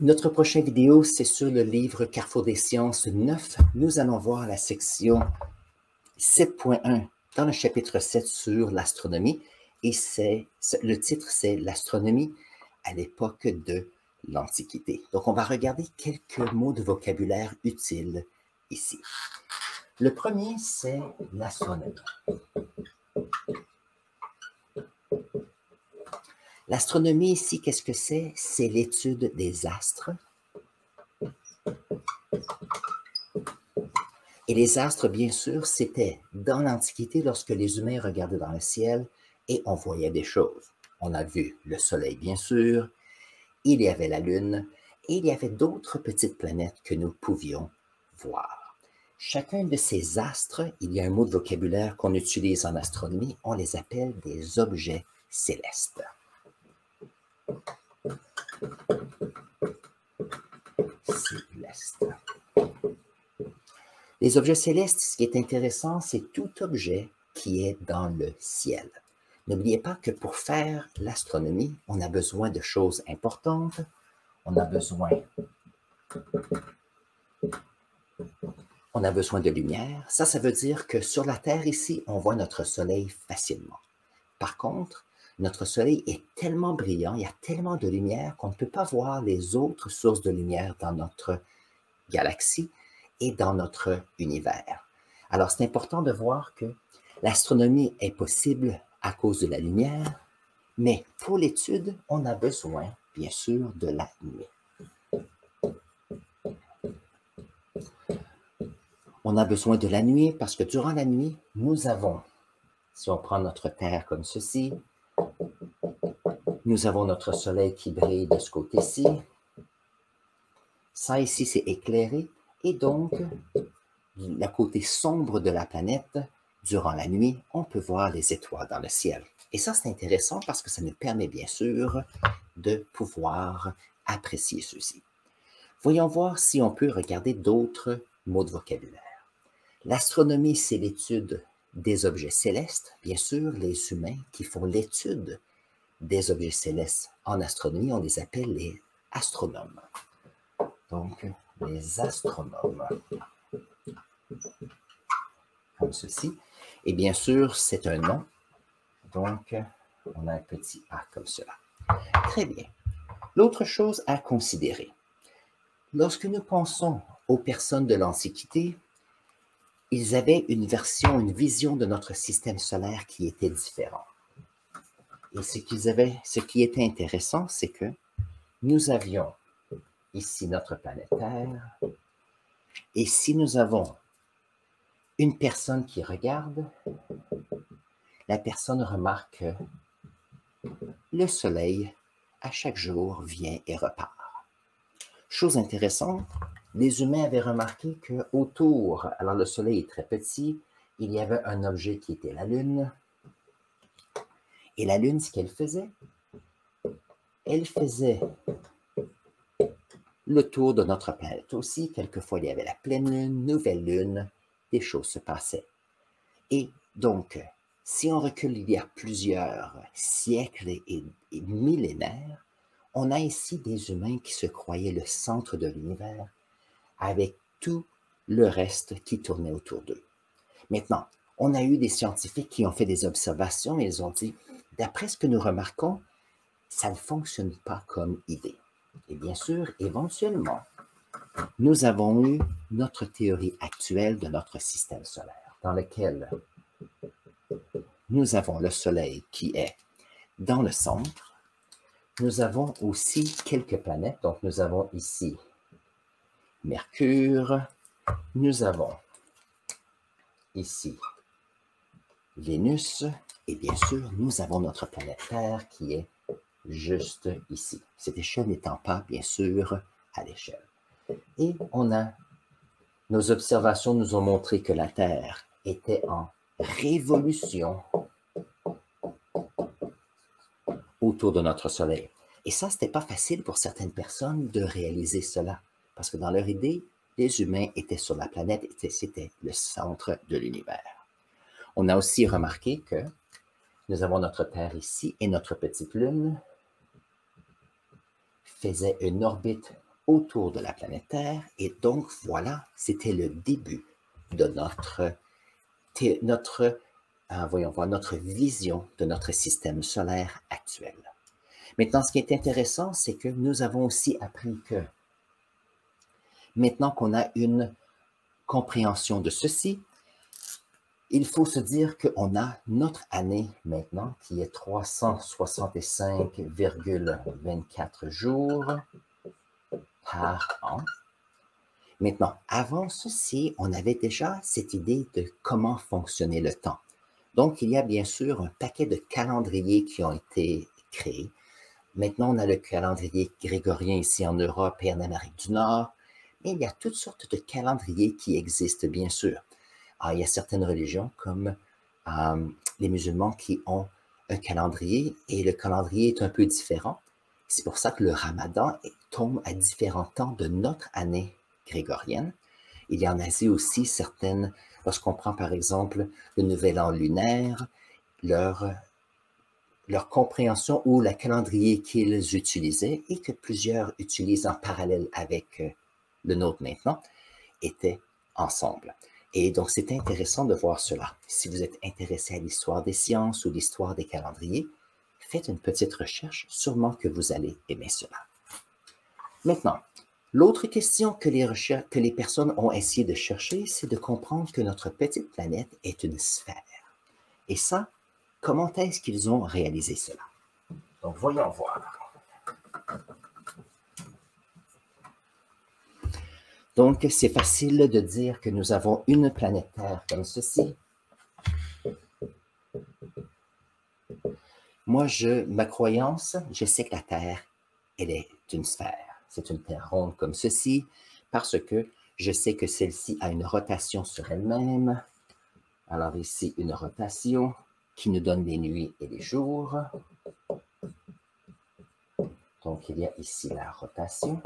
Notre prochaine vidéo, c'est sur le livre Carrefour des sciences 9. Nous allons voir la section 7.1 dans le chapitre 7 sur l'astronomie. Et le titre, c'est l'astronomie à l'époque de l'Antiquité. Donc, on va regarder quelques mots de vocabulaire utiles ici. Le premier, c'est l'astronomie. L'astronomie ici, qu'est-ce que c'est? C'est l'étude des astres. Et les astres, bien sûr, c'était dans l'Antiquité lorsque les humains regardaient dans le ciel et on voyait des choses. On a vu le Soleil, bien sûr, il y avait la Lune et il y avait d'autres petites planètes que nous pouvions voir. Chacun de ces astres, il y a un mot de vocabulaire qu'on utilise en astronomie, on les appelle des objets célestes. Célestes. Les objets célestes, ce qui est intéressant, c'est tout objet qui est dans le ciel. N'oubliez pas que pour faire l'astronomie, on a besoin de choses importantes. On a besoin de lumière. Ça veut dire que sur la Terre ici, on voit notre Soleil facilement. Par contre, notre Soleil est tellement brillant, il y a tellement de lumière qu'on ne peut pas voir les autres sources de lumière dans notre galaxie et dans notre univers. Alors, c'est important de voir que l'astronomie est possible à cause de la lumière, mais pour l'étude, on a besoin, bien sûr, de la nuit. On a besoin de la nuit parce que durant la nuit, nous avons, si on prend notre Terre comme ceci, nous avons notre Soleil qui brille de ce côté-ci. Ça ici, c'est éclairé. Et donc, le côté sombre de la planète, durant la nuit, on peut voir les étoiles dans le ciel. Et ça, c'est intéressant parce que ça nous permet bien sûr de pouvoir apprécier ceci. Voyons voir si on peut regarder d'autres mots de vocabulaire. L'astronomie, c'est l'étude des objets célestes. Bien sûr, les humains qui font l'étude des objets célestes en astronomie, on les appelle les astronomes. Donc, les astronomes. Comme ceci. Et bien sûr, c'est un nom. Donc, on a un petit A comme cela. Très bien. L'autre chose à considérer. Lorsque nous pensons aux personnes de l'Antiquité, ils avaient une vision de notre système solaire qui était différente. Et ce qui était intéressant, c'est que nous avions ici notre planète Terre. Et si nous avons une personne qui regarde, la personne remarque que le soleil, à chaque jour, vient et repart. Chose intéressante, les humains avaient remarqué qu'autour, alors le soleil est très petit, il y avait un objet qui était la Lune. Et la Lune, ce qu'elle faisait, elle faisait le tour de notre planète aussi. Quelquefois, il y avait la pleine Lune, nouvelle Lune, des choses se passaient. Et donc, si on recule il y a plusieurs siècles et millénaires, on a ici des humains qui se croyaient le centre de l'univers avec tout le reste qui tournait autour d'eux. Maintenant, on a eu des scientifiques qui ont fait des observations et ils ont dit, d'après ce que nous remarquons, ça ne fonctionne pas comme idée. Et bien sûr, éventuellement, nous avons eu notre théorie actuelle de notre système solaire, dans lequel nous avons le Soleil qui est dans le centre. Nous avons aussi quelques planètes. Donc, nous avons ici Mercure. Nous avons ici Vénus. Et bien sûr, nous avons notre planète Terre qui est juste ici. Cette échelle n'étant pas, bien sûr, à l'échelle. Et nos observations nous ont montré que la Terre était en révolution autour de notre Soleil. Et ça, ce n'était pas facile pour certaines personnes de réaliser cela, parce que dans leur idée, les humains étaient sur la planète, et c'était le centre de l'univers. On a aussi remarqué que nous avons notre Terre ici, et notre petite Lune faisait une orbite autour de la planète Terre. Et donc, voilà, c'était le début de voyons voir, notre vision de notre système solaire actuel. Maintenant, ce qui est intéressant, c'est que nous avons aussi appris que maintenant qu'on a une compréhension de ceci, il faut se dire qu'on a notre année maintenant qui est 365,24 jours par an. Maintenant, avant ceci, on avait déjà cette idée de comment fonctionnait le temps. Donc, il y a bien sûr un paquet de calendriers qui ont été créés. Maintenant, on a le calendrier grégorien ici en Europe et en Amérique du Nord, mais il y a toutes sortes de calendriers qui existent, bien sûr. Alors, il y a certaines religions, comme les musulmans, qui ont un calendrier, et le calendrier est un peu différent. C'est pour ça que le Ramadan tombe à différents temps de notre année grégorienne. Il y a en Asie aussi certaines, lorsqu'on prend par exemple le nouvel an lunaire, leur compréhension ou le calendrier qu'ils utilisaient et que plusieurs utilisent en parallèle avec le nôtre maintenant, étaient ensemble. Et donc, c'est intéressant de voir cela. Si vous êtes intéressé à l'histoire des sciences ou l'histoire des calendriers, faites une petite recherche, sûrement que vous allez aimer cela. Maintenant, l'autre question que les personnes ont essayé de chercher, c'est de comprendre que notre petite planète est une sphère. Et ça, comment est-ce qu'ils ont réalisé cela? Donc, voyons voir. Donc, c'est facile de dire que nous avons une planète Terre comme ceci. Moi, ma croyance, je sais que la Terre, elle est une sphère. C'est une Terre ronde comme ceci, parce que je sais que celle-ci a une rotation sur elle-même. Alors ici, une rotation qui nous donne les nuits et les jours. Donc, il y a ici la rotation.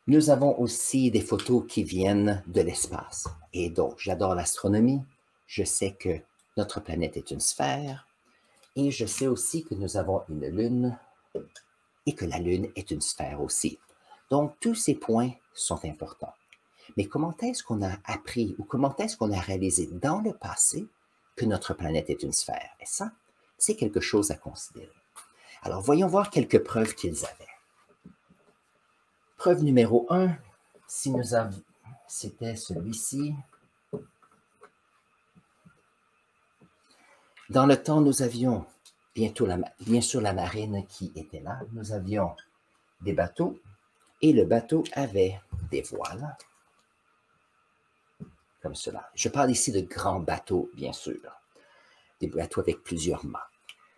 Nous avons aussi des photos qui viennent de l'espace. Et donc, j'adore l'astronomie. Je sais que notre planète est une sphère. Et je sais aussi que nous avons une lune et que la lune est une sphère aussi. Donc, tous ces points sont importants. Mais comment est-ce qu'on a appris ou comment est-ce qu'on a réalisé dans le passé que notre planète est une sphère? Et ça, c'est quelque chose à considérer. Alors, voyons voir quelques preuves qu'ils avaient. Preuve numéro 1, si nous avions, c'était celui-ci. Dans le temps, nous avions bien sûr la marine qui était là. Nous avions des bateaux et le bateau avait des voiles, comme cela. Je parle ici de grands bateaux, bien sûr, des bateaux avec plusieurs mâts.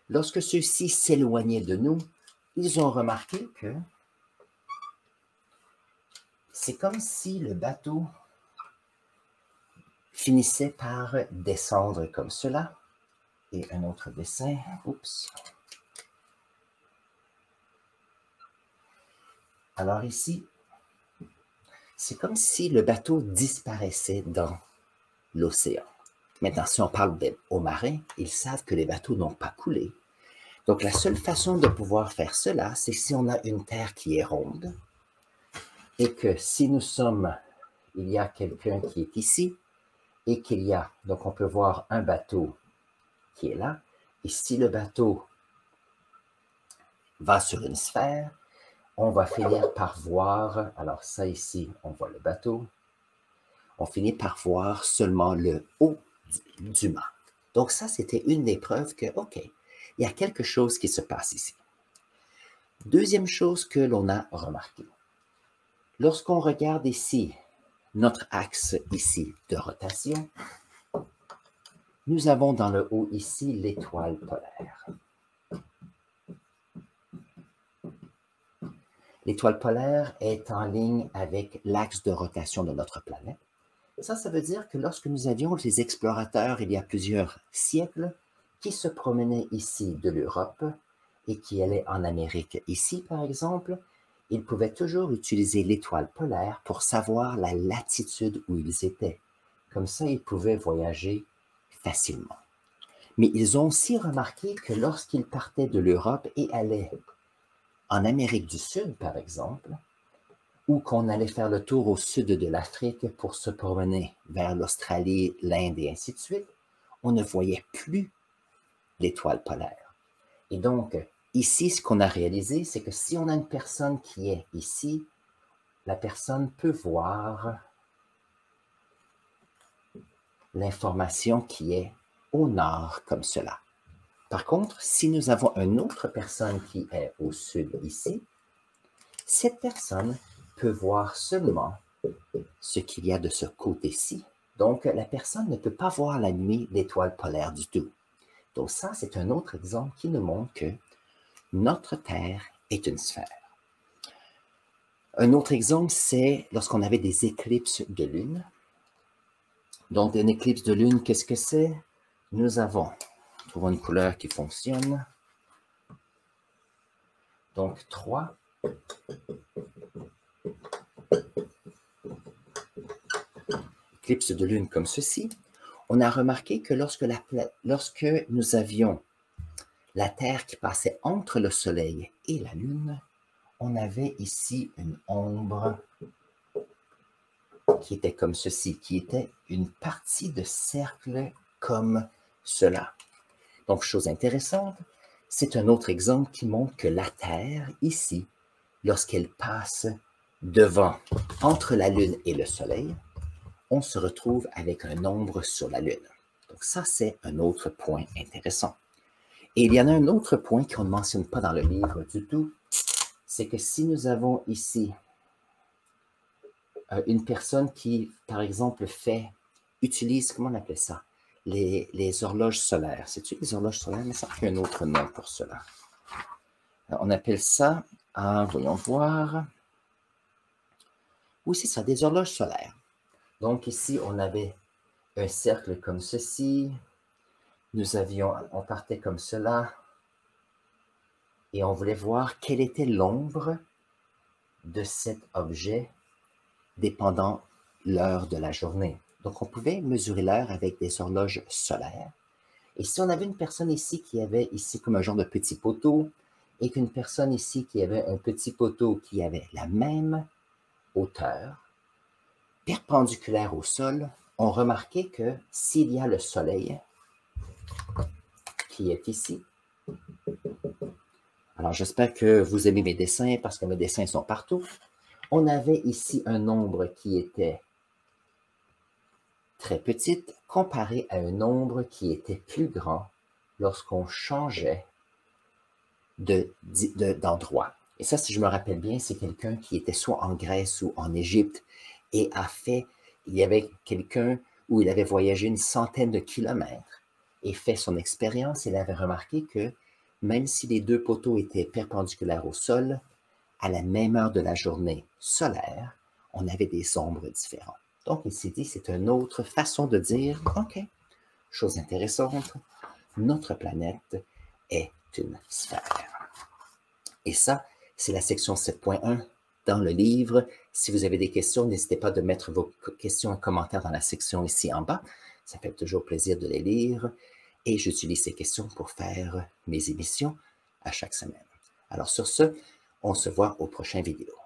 Lorsque ceux-ci s'éloignaient de nous, ils ont remarqué que c'est comme si le bateau finissait par descendre comme cela. Et un autre dessin. Oups. Alors ici, c'est comme si le bateau disparaissait dans l'océan. Maintenant, si on parle aux marins, ils savent que les bateaux n'ont pas coulé. Donc, la seule façon de pouvoir faire cela, c'est si on a une terre qui est ronde et que si il y a quelqu'un qui est ici et qu'il y a, donc on peut voir un bateau qui est là, et si le bateau va sur une sphère, on va finir par voir, alors ça ici, on voit le bateau, on finit par voir seulement le haut du mât. Donc ça, c'était une des preuves que, OK, il y a quelque chose qui se passe ici. Deuxième chose que l'on a remarqué, lorsqu'on regarde ici, notre axe ici de rotation, nous avons dans le haut ici l'étoile polaire. L'étoile polaire est en ligne avec l'axe de rotation de notre planète. Ça veut dire que lorsque nous avions les explorateurs il y a plusieurs siècles qui se promenaient ici de l'Europe et qui allaient en Amérique ici, par exemple, ils pouvaient toujours utiliser l'étoile polaire pour savoir la latitude où ils étaient. Comme ça, ils pouvaient voyager facilement. Mais ils ont aussi remarqué que lorsqu'ils partaient de l'Europe et allaient en Amérique du Sud, par exemple, ou qu'on allait faire le tour au sud de l'Afrique pour se promener vers l'Australie, l'Inde et ainsi de suite, on ne voyait plus l'étoile polaire. Et donc, ici, ce qu'on a réalisé, c'est que si on a une personne qui est ici, la personne peut voir l'information qui est au nord, comme cela. Par contre, si nous avons une autre personne qui est au sud ici, cette personne peut voir seulement ce qu'il y a de ce côté-ci. Donc, la personne ne peut pas voir la nuit l'étoile polaire du tout. Donc ça, c'est un autre exemple qui nous montre que notre Terre est une sphère. Un autre exemple, c'est lorsqu'on avait des éclipses de lune. Donc, une éclipse de lune, qu'est-ce que c'est? Nous avons, trouvons une couleur qui fonctionne. Donc, 3. Éclipse de lune comme ceci. On a remarqué que lorsque nous avions la Terre qui passait entre le Soleil et la Lune, on avait ici une ombre qui était comme ceci, qui était une partie de cercle comme cela. Donc, chose intéressante, c'est un autre exemple qui montre que la Terre, ici, lorsqu'elle passe devant, entre la Lune et le Soleil, on se retrouve avec un ombre sur la Lune. Donc ça, c'est un autre point intéressant. Et il y en a un autre point qu'on ne mentionne pas dans le livre du tout, c'est que si nous avons ici une personne qui, par exemple, utilise, comment on appelle ça? Les horloges solaires. C'est-tu les horloges solaires? Mais ça fait un autre nom pour cela. On appelle ça, voyons voir. Oui, c'est ça, des horloges solaires. Donc ici, on avait un cercle comme ceci. On partait comme cela. Et on voulait voir quelle était l'ombre de cet objet dépendant l'heure de la journée. Donc, on pouvait mesurer l'heure avec des horloges solaires. Et si on avait une personne ici qui avait ici comme un genre de petit poteau, et qu'une personne ici qui avait un petit poteau qui avait la même hauteur, perpendiculaire au sol, on remarquait que s'il y a le soleil qui est ici, alors j'espère que vous aimez mes dessins parce que mes dessins sont partout, on avait ici un nombre qui était très petite comparé à un nombre qui était plus grand lorsqu'on changeait d'endroit. Et ça, si je me rappelle bien, c'est quelqu'un qui était soit en Grèce ou en Égypte et il y avait quelqu'un où il avait voyagé une centaine de kilomètres et fait son expérience. Il avait remarqué que même si les deux poteaux étaient perpendiculaires au sol, à la même heure de la journée solaire, on avait des ombres différentes. Donc, il s'est dit, c'est une autre façon de dire, OK, chose intéressante, notre planète est une sphère. Et ça, c'est la section 7.1 dans le livre. Si vous avez des questions, n'hésitez pas de mettre vos questions en commentaire dans la section ici en bas. Ça fait toujours plaisir de les lire. Et j'utilise ces questions pour faire mes émissions à chaque semaine. Alors sur ce, on se voit aux prochaines vidéos.